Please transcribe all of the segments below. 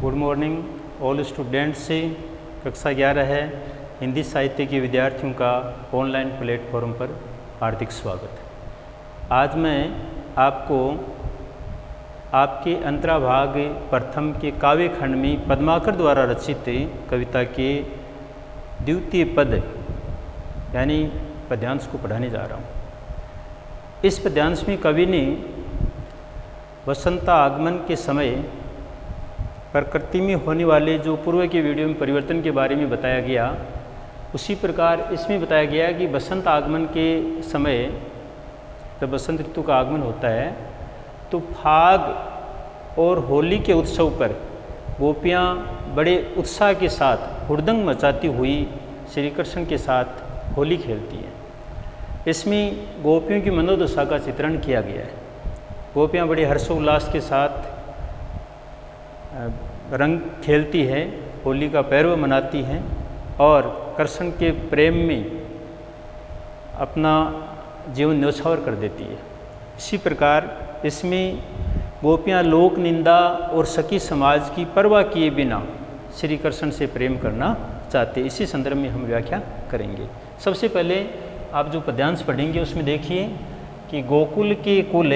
Good morning all students. कक्षा 11 है हिंदी साहित्य के विद्यार्थियों का ऑनलाइन प्लेटफॉर्म पर हार्दिक स्वागत है। आज मैं आपको आपके अंतराभाग प्रथम के काव्य खंड में पद्माकर द्वारा रचित कविता के द्वितीय पद यानी पद्यांश को पढ़ाने जा रहा हूँ। इस पद्यांश में कवि ने वसंता आगमन के समय प्रकृति में होने वाले जो पूर्व के वीडियो में परिवर्तन के बारे में बताया गया, उसी प्रकार इसमें बताया गया कि बसंत आगमन के समय जब बसंत ऋतु का आगमन होता है तो फाग और होली के उत्सव पर गोपियाँ बड़े उत्साह के साथ हुड़दंग मचाती हुई श्री कृष्ण के साथ होली खेलती हैं। इसमें गोपियों की मनोदशा का चित्रण किया गया है। गोपियाँ बड़े हर्षोल्लास के साथ रंग खेलती है, होली का पर्व मनाती हैं और कृष्ण के प्रेम में अपना जीवन न्यौछावर कर देती है। इसी प्रकार इसमें गोपियाँ लोक निंदा और सखी समाज की परवाह किए बिना श्री कृष्ण से प्रेम करना चाहते। इसी संदर्भ में हम व्याख्या करेंगे। सबसे पहले आप जो पद्यांश पढ़ेंगे उसमें देखिए कि गोकुल के कुल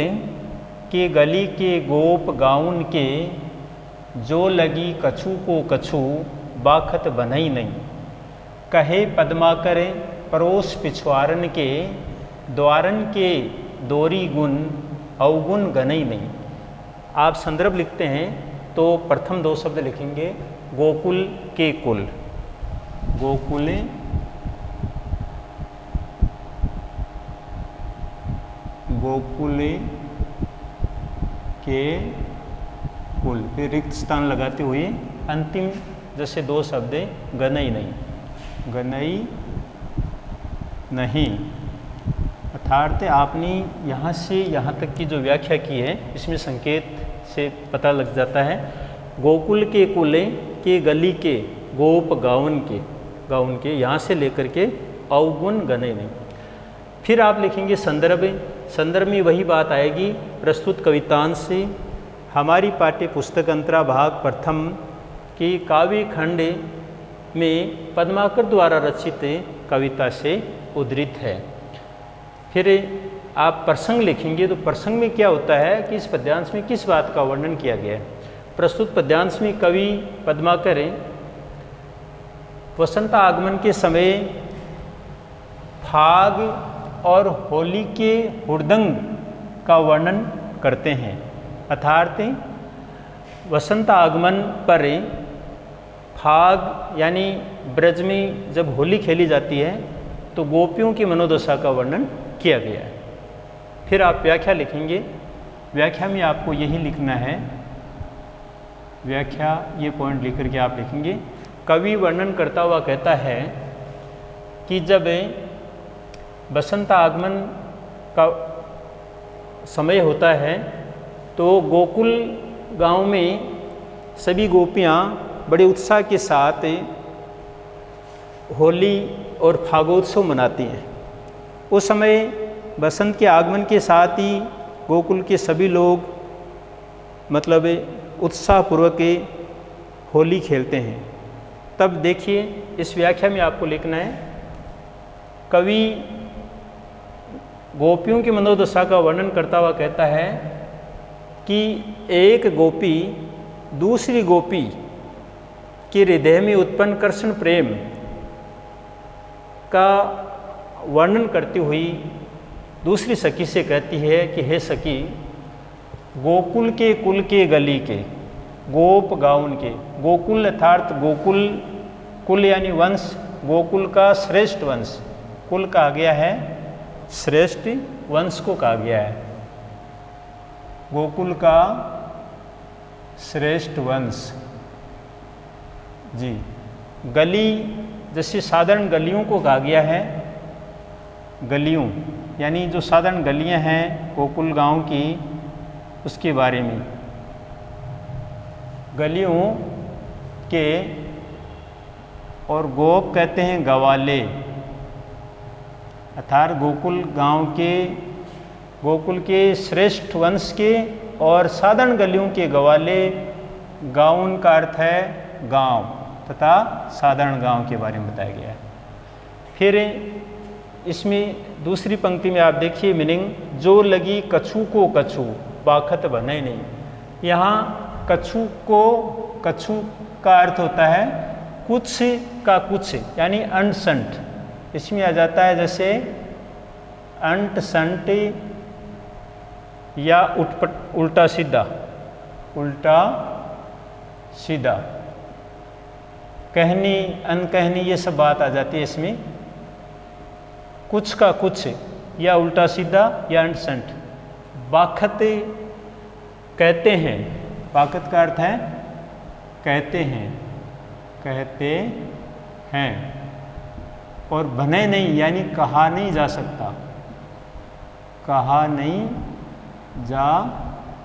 के गली के गोप गाउन के जो लगी कछु को कछु बाखत बनई नहीं, कहे पद्माकर परोस पिछवारन के द्वारन के दोरी गुण अवगुण गनई नहीं। आप संदर्भ लिखते हैं तो प्रथम दो शब्द लिखेंगे गोकुल के कुल, गोकुल गोकुल के कुल, फिर रिक्त स्थान लगाते हुए अंतिम जैसे दो शब्द गनई नहीं, गनई नहीं। अर्थात आपने यहाँ से यहाँ तक की जो व्याख्या की है इसमें संकेत से पता लग जाता है। गोकुल के कुले के गली के गोप गाउन के यहाँ से लेकर के अवगुण गनई नहीं। फिर आप लिखेंगे संदर्भ में वही बात आएगी। प्रस्तुत कवितांश से हमारी पाठ्य पुस्तक अंतराभाग प्रथम की काव्य खंड में पद्माकर द्वारा रचित कविता से उद्धृत है। फिर आप प्रसंग लिखेंगे तो प्रसंग में क्या होता है कि इस पद्यांश में किस बात का वर्णन किया गया है। प्रस्तुत पद्यांश में कवि पद्माकर वसंत आगमन के समय फाग और होली के हुड़दंग का वर्णन करते हैं। अर्थात वसंत आगमन पर फाग यानी ब्रज में जब होली खेली जाती है तो गोपियों की मनोदशा का वर्णन किया गया है। फिर आप व्याख्या लिखेंगे। व्याख्या में आपको यही लिखना है, व्याख्या ये पॉइंट लिख करके आप लिखेंगे। कवि वर्णन करता हुआ कहता है कि जब बसंत आगमन का समय होता है तो गोकुल गांव में सभी गोपियां बड़े उत्साह के साथ होली और फागोत्सव मनाती हैं। उस समय बसंत के आगमन के साथ ही गोकुल के सभी लोग मतलब उत्साहपूर्वक होली खेलते हैं। तब देखिए इस व्याख्या में आपको लिखना है, कवि गोपियों की मनोदशा का वर्णन करता हुआ कहता है कि एक गोपी दूसरी गोपी के हृदय में उत्पन्न कृष्ण प्रेम का वर्णन करती हुई दूसरी सखी से कहती है कि हे सखी, गोकुल के कुल के गली के गोप गाउन के, गोकुल अर्थात गोकुल कुल यानी वंश, गोकुल का श्रेष्ठ वंश, कुल कहा गया है श्रेष्ठ वंश को कहा गया है, गोकुल का श्रेष्ठ वंश जी। गली जैसे साधारण गलियों को कहा गया है, गलियों यानी जो साधारण गलियां हैं गोकुल गांव की उसके बारे में, गलियों के, और गोप कहते हैं गवाले, अर्थात गोकुल के श्रेष्ठ वंश के और साधारण गलियों के गवाले गाउन का अर्थ है गांव तथा साधारण गांव के बारे में बताया गया है। फिर इसमें दूसरी पंक्ति में आप देखिए मीनिंग, जो लगी कछु को कछु बाखत बने नहीं। यहाँ कछु को, कछु का अर्थ होता है कुछ का कुछ, यानी अंट संट। इसमें आ जाता है जैसे अंट संट या उल्टा सीधा, उल्टा सीधा, कहनी अनकहनी, ये सब बात आ जाती है इसमें। कुछ का कुछ या उल्टा सीधा या अंट संट। बाखत कहते हैं, बाखत का अर्थ है कहते हैं, कहते हैं। और बने नहीं यानी कहा नहीं जा सकता, कहा नहीं जा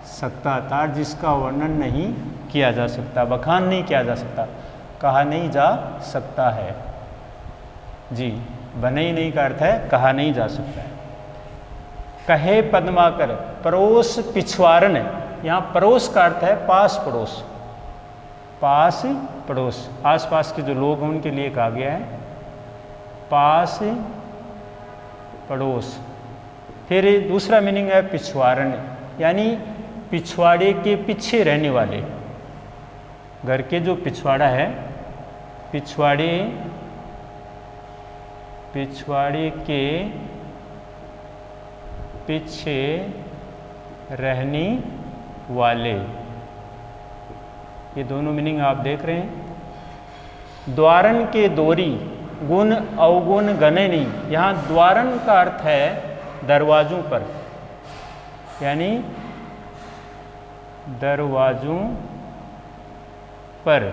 सकता था, जिसका वर्णन नहीं किया जा सकता, बखान नहीं किया जा सकता, कहा नहीं जा सकता है जी। बने ही नहीं का अर्थ है कहा नहीं जा सकता है। कहे पद्माकर, पड़ोस पिछवारन, यहाँ पड़ोस का अर्थ है पास पड़ोस, पास पड़ोस, आस पास के जो लोग हैं उनके लिए कहा गया है पास पड़ोस। फिर दूसरा मीनिंग है पिछवारन, यानी पिछवाड़े के पीछे रहने वाले, घर के जो पिछवाड़ा है, पिछवाड़े, पिछवाड़े के पीछे रहने वाले, ये दोनों मीनिंग आप देख रहे हैं। द्वारन के दोरी, गुण अवगुण गणे नहीं। यहाँ द्वारन का अर्थ है दरवाजों पर, यानी दरवाजों पर।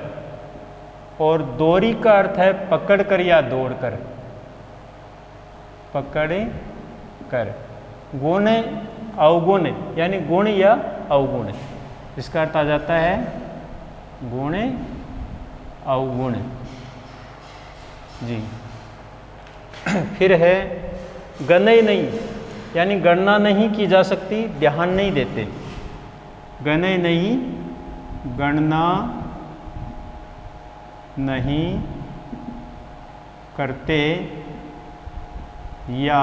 और दोरी का अर्थ है पकड़ कर या दौड़ कर, पकड़ कर। गुण अवगुण यानी गुण या अवगुण, इसका अर्थ आ जाता है गुण अवगुण जी। फिर है गणय नहीं, यानी गणना नहीं की जा सकती, ध्यान नहीं देते। गणय नहीं, गणना नहीं करते या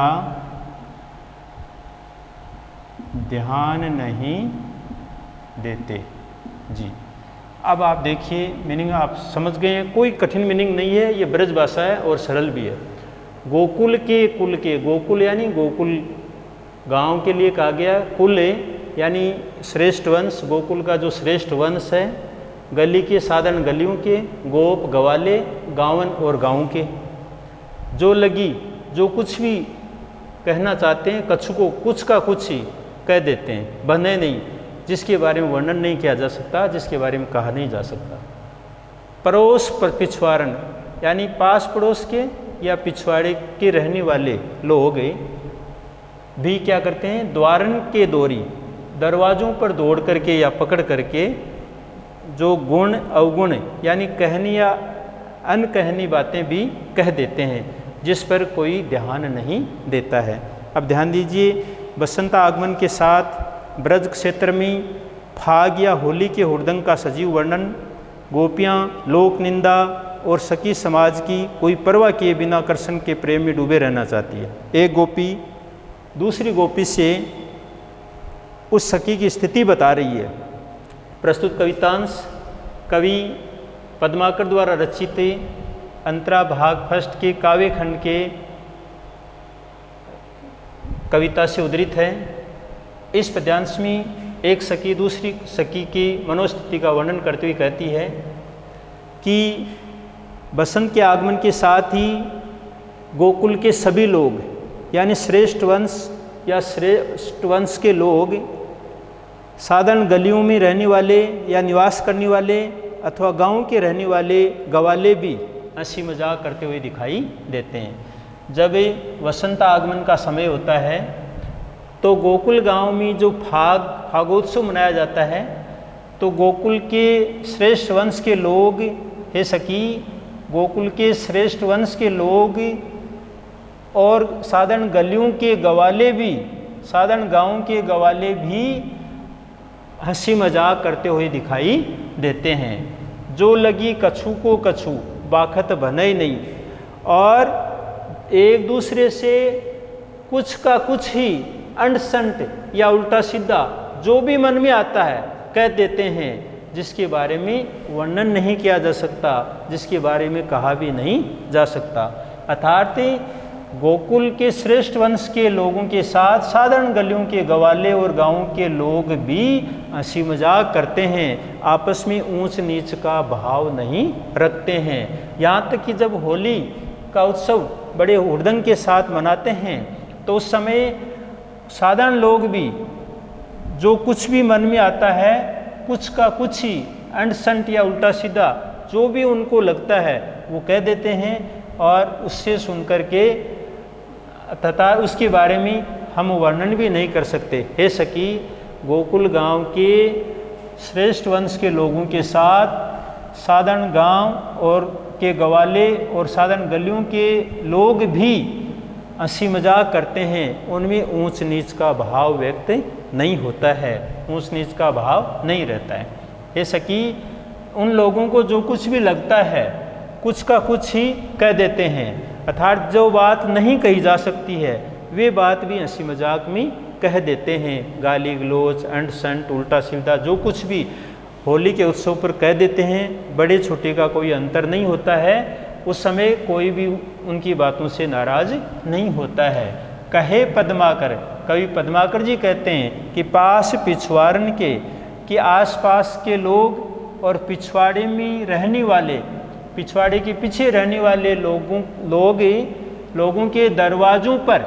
ध्यान नहीं देते जी। अब आप देखिए मीनिंग आप समझ गए हैं, कोई कठिन मीनिंग नहीं है, ये ब्रज भाषा है और सरल भी है। गोकुल के कुल के, गोकुल यानी गोकुल गांव के लिए कहा गया, कुल यानी श्रेष्ठ वंश, गोकुल का जो श्रेष्ठ वंश है, गली के साधारण गलियों के, गोप गवाले, गांवन और गाँव के। जो लगी, जो कुछ भी कहना चाहते हैं, कछु को कुछ का कुछ ही कह देते हैं। बने नहीं, जिसके बारे में वर्णन नहीं किया जा सकता, जिसके बारे में कहा नहीं जा सकता। पड़ोस पर पिछवाड़न यानी पास पड़ोस के या पिछवाड़े के रहने वाले लोग भी क्या करते हैं, द्वारन के दोरी, दरवाजों पर दौड़ करके या पकड़ करके जो गुण अवगुण यानी कहनी या अनकहनी बातें भी कह देते हैं, जिस पर कोई ध्यान नहीं देता है। अब ध्यान दीजिए, बसंत आगमन के साथ ब्रज क्षेत्र में फाग या होली के हुड़दंग का सजीव वर्णन, गोपियाँ लोक निंदा और सखी समाज की कोई परवाह किए बिना कृष्ण के प्रेम में डूबे रहना चाहती है। एक गोपी दूसरी गोपी से उस सखी की स्थिति बता रही है। प्रस्तुत कवितांश कवि पद्माकर द्वारा रचित अंतरा भाग फर्स्ट के काव्य खंड के कविता से उद्धृत है। इस पद्यांश में एक सखी दूसरी सखी की मनोस्थिति का वर्णन करते हुए कहती है कि बसंत के आगमन के साथ ही गोकुल के सभी लोग यानी श्रेष्ठ वंश या श्रेष्ठ वंश के लोग साधारण गलियों में रहने वाले या निवास करने वाले अथवा गांव के रहने वाले गवाले भी हंसी मजाक करते हुए दिखाई देते हैं। जब वसंत आगमन का समय होता है तो गोकुल गांव में जो फागोत्सव मनाया जाता है, तो गोकुल के श्रेष्ठ वंश के लोग, हे सखी, गोकुल के श्रेष्ठ वंश के लोग और साधारण गलियों के गवाले भी, साधारण गांव के गवाले भी हंसी मजाक करते हुए दिखाई देते हैं। जो लगी कछु को कछु बाखत बने नहीं, और एक दूसरे से कुछ का कुछ ही अंट-संट या उल्टा सीधा जो भी मन में आता है कह देते हैं, जिसके बारे में वर्णन नहीं किया जा सकता, जिसके बारे में कहा भी नहीं जा सकता। अर्थात गोकुल के श्रेष्ठ वंश के लोगों के साथ साधारण गलियों के गवाले और गांवों के लोग भी हंसी मजाक करते हैं, आपस में ऊंच नीच का भाव नहीं रखते हैं। यहाँ तक कि जब होली का उत्सव बड़े हुड़दंग के साथ मनाते हैं तो उस समय साधारण लोग भी जो कुछ भी मन में आता है, कुछ का कुछ ही अंट संट या उल्टा सीधा जो भी उनको लगता है वो कह देते हैं, और उससे सुनकर के तथा उसके बारे में हम वर्णन भी नहीं कर सकते। हे सखी, गोकुल गांव के श्रेष्ठ वंश के लोगों के साथ साधारण गांव और के गवाले और साधारण गलियों के लोग भी हंसी मजाक करते हैं, उनमें ऊंच नीच का भाव व्यक्त नहीं होता है, ऊंच नीच का भाव नहीं रहता है। ये सकी उन लोगों को जो कुछ भी लगता है कुछ का कुछ ही कह देते हैं, अर्थात जो बात नहीं कही जा सकती है वे बात भी हंसी मजाक में कह देते हैं। गाली गलोच अंट संट उल्टा सीधा जो कुछ भी होली के उत्सव पर कह देते हैं, बड़े छोटे का कोई अंतर नहीं होता है। उस समय कोई भी उनकी बातों से नाराज नहीं होता है। कहे पद्माकर, कवि पद्माकर जी कहते हैं कि पास पिछवाड़न के कि आसपास के लोग और पिछवाड़े में रहने वाले, पिछवाड़े के पीछे रहने वाले लोगों के दरवाज़ों पर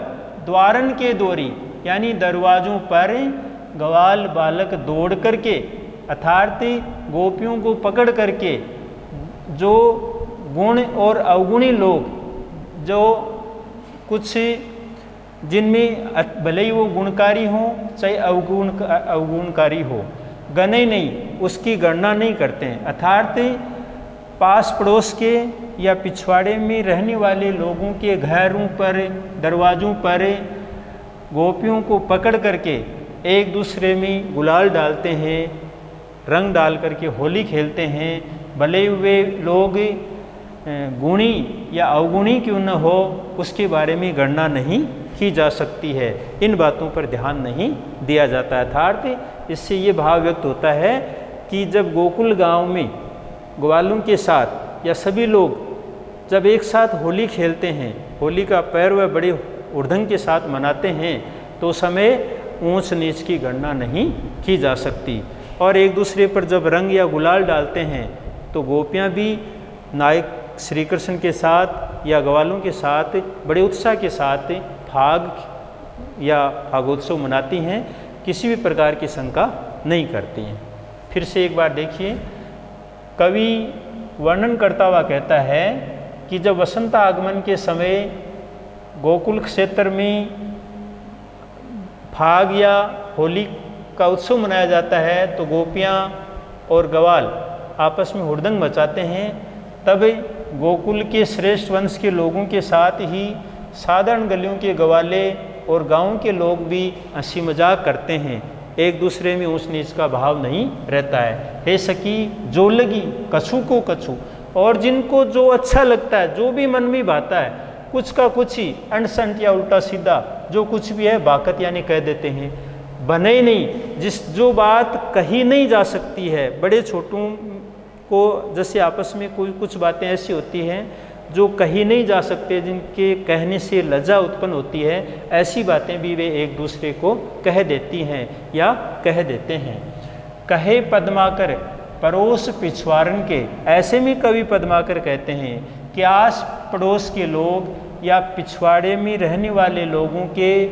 द्वारन के दोरी, यानी दरवाज़ों पर ग्वाल बालक दौड़ करके अर्थात गोपियों को पकड़ करके जो गुण और अवगुणी लोग, जो कुछ जिनमें भले ही वो गुणकारी हो चाहे अवगुणकारी हो, गणे नहीं, उसकी गणना नहीं करते हैं। अर्थात पास पड़ोस के या पिछवाड़े में रहने वाले लोगों के घरों पर दरवाज़ों पर गोपियों को पकड़ करके एक दूसरे में गुलाल डालते हैं, रंग डाल करके होली खेलते हैं। भले वे लोग गुणी या अवगुणी क्यों न हो, उसके बारे में गणना नहीं की जा सकती है। इन बातों पर ध्यान नहीं दिया जाता है। अर्थात इससे ये भाव व्यक्त होता है कि जब गोकुल गांव में ग्वालों के साथ या सभी लोग जब एक साथ होली खेलते हैं, होली का पर्व बड़े उड़दंग के साथ मनाते हैं, तो समय ऊंच नीच की गणना नहीं की जा सकती। और एक दूसरे पर जब रंग या गुलाल डालते हैं तो गोपियाँ भी नायक श्री कृष्ण के साथ या ग्वालों के साथ बड़े उत्साह के साथ फाग या फागोत्सव मनाती हैं, किसी भी प्रकार की शंका नहीं करती हैं। फिर से एक बार देखिए, कवि वर्णन करता हुआ कहता है कि जब वसंत आगमन के समय गोकुल क्षेत्र में फाग या होली का उत्सव मनाया जाता है तो गोपियाँ और ग्वाल आपस में हुड़दंग मचाते हैं। तब गोकुल के श्रेष्ठ वंश के लोगों के साथ ही साधारण गलियों के ग्वाले और गाँव के लोग भी हंसी मजाक करते हैं, एक दूसरे में ऊंच नीच का भाव नहीं रहता है। हे सखी, जो लगी कछु को कछु, और जिनको जो अच्छा लगता है, जो भी मन में भाता है, कुछ का कुछ ही अंट संट या उल्टा सीधा जो कुछ भी है बाकत यानी कह देते हैं। बने नहीं, जो बात कही नहीं जा सकती है, बड़े छोटों को जैसे आपस में कुछ बातें ऐसी होती हैं जो कही नहीं जा सकते, जिनके कहने से लज्जा उत्पन्न होती है, ऐसी बातें भी वे एक दूसरे को कह देती हैं या कह देते हैं। कहे पद्माकर पड़ोस पिछवाड़न के, ऐसे में कवि पद्माकर कहते हैं कि आस पड़ोस के लोग या पिछवाड़े में रहने वाले लोगों के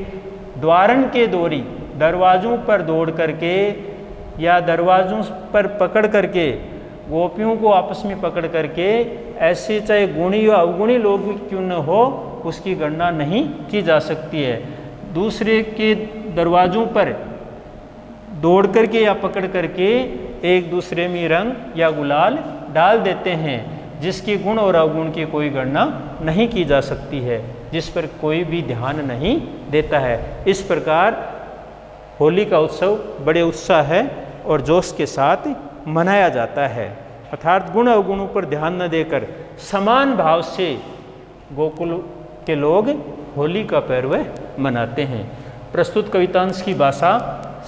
द्वारन के दोरी, दरवाज़ों पर दौड़ करके या दरवाज़ों पर पकड़ करके गोपियों को आपस में पकड़ करके, ऐसे चाहे गुणी या अवगुणी लोग क्यों न हो, उसकी गणना नहीं की जा सकती है। दूसरे के दरवाज़ों पर दौड़ करके या पकड़ करके एक दूसरे में रंग या गुलाल डाल देते हैं, जिसके गुण और अवगुण की कोई गणना नहीं की जा सकती है, जिस पर कोई भी ध्यान नहीं देता है। इस प्रकार होली का उत्सव बड़े उत्साह है और जोश के साथ मनाया जाता है। अर्थात गुण अवगुणों पर ध्यान न देकर समान भाव से गोकुल के लोग होली का पर्व मनाते हैं। प्रस्तुत कवितांश की भाषा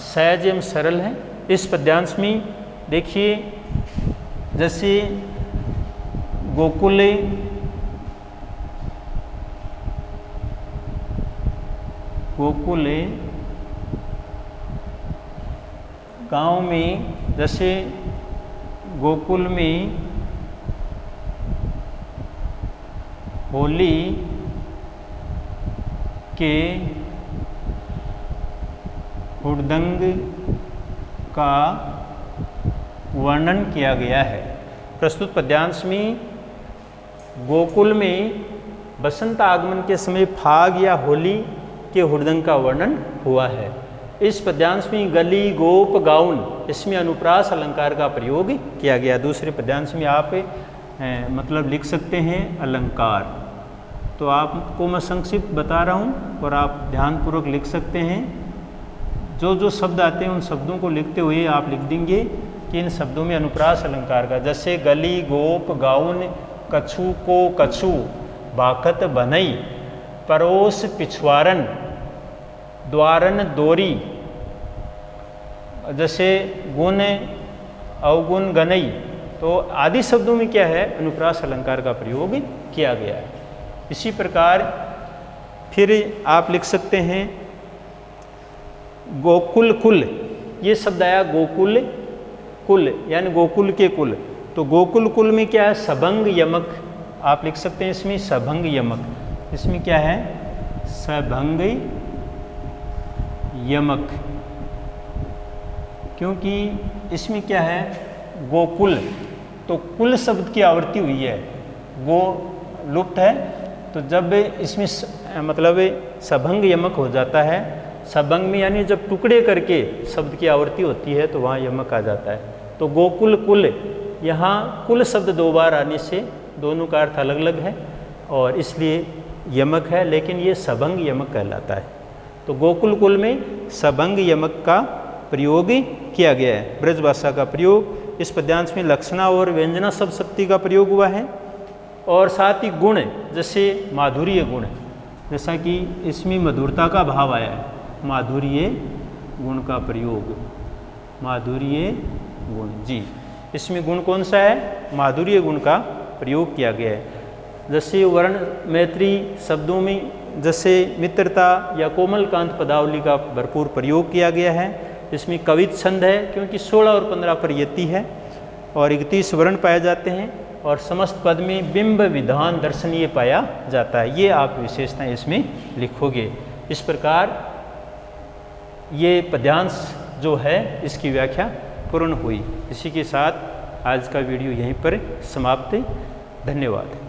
सहज एवं सरल है। इस पद्यांश में देखिए, जैसे गोकुल गांव में, जैसे गोकुल में होली के हुड़दंग का वर्णन किया गया है। प्रस्तुत पद्यांश में गोकुल में बसंत आगमन के समय फाग या होली के हुड़दंग का वर्णन हुआ है। इस पद्यांश में गली, गोप, गाउन, इसमें अनुप्रास अलंकार का प्रयोग किया गया। दूसरे पद्यांश में आप मतलब लिख सकते हैं अलंकार। तो आपको मैं संक्षिप्त बता रहा हूँ और आप ध्यानपूर्वक लिख सकते हैं। जो जो शब्द आते हैं उन शब्दों को लिखते हुए आप लिख देंगे कि इन शब्दों में अनुप्रास अलंकार का, जैसे गली, गोप, गाउन, कछु को कछु, बाकत बनई, परोस पिछवारन, द्वारन दोरी, जैसे गुण अवगुण गनई, तो आदि शब्दों में क्या है, अनुप्रास अलंकार का प्रयोग किया गया है। इसी प्रकार फिर आप लिख सकते हैं गोकुल कुल, ये शब्द आया गोकुल कुल यानी गोकुल के कुल। तो गोकुल कुल में क्या है, सबंग यमक, आप लिख सकते हैं इसमें सबंग यमक। इसमें क्या है, सबंग यमक, क्योंकि इसमें क्या है गोकुल, तो कुल शब्द की आवृत्ति हुई है, वो लुप्त है। तो जब इसमें मतलब सबंग यमक हो जाता है, सबंग में यानी जब टुकड़े करके शब्द की आवृत्ति होती है तो वहाँ यमक आ जाता है। तो गोकुल कुल, यहाँ कुल शब्द दो बार आने से दोनों का अर्थ अलग अलग है और इसलिए यमक है, लेकिन ये सबंग यमक कहलाता है। तो गोकुल कुल में सबंग यमक का प्रयोग किया गया है, ब्रज भाषा का प्रयोग। इस पद्यांश में लक्षणा और व्यंजना शब्द शक्ति का प्रयोग हुआ है और साथ ही गुण, जैसे माधुर्य गुण, जैसा कि इसमें मधुरता का भाव आया है, माधुर्य गुण का प्रयोग, माधुर्य गुण जी, इसमें गुण कौन सा है, माधुर्य गुण का प्रयोग किया गया है। जैसे वर्ण मैत्री शब्दों में जैसे मित्रता या कोमलकांत पदावली का भरपूर प्रयोग किया गया है। इसमें कवित छंद है, क्योंकि 16 और 15 पर यति है और 31 वर्ण पाए जाते हैं और समस्त पद में बिंब विधान दर्शनीय पाया जाता है। ये आप विशेषताएं इसमें लिखोगे। इस प्रकार ये पद्यांश जो है इसकी व्याख्या पूर्ण हुई। इसी के साथ आज का वीडियो यहीं पर समाप्त है। धन्यवाद।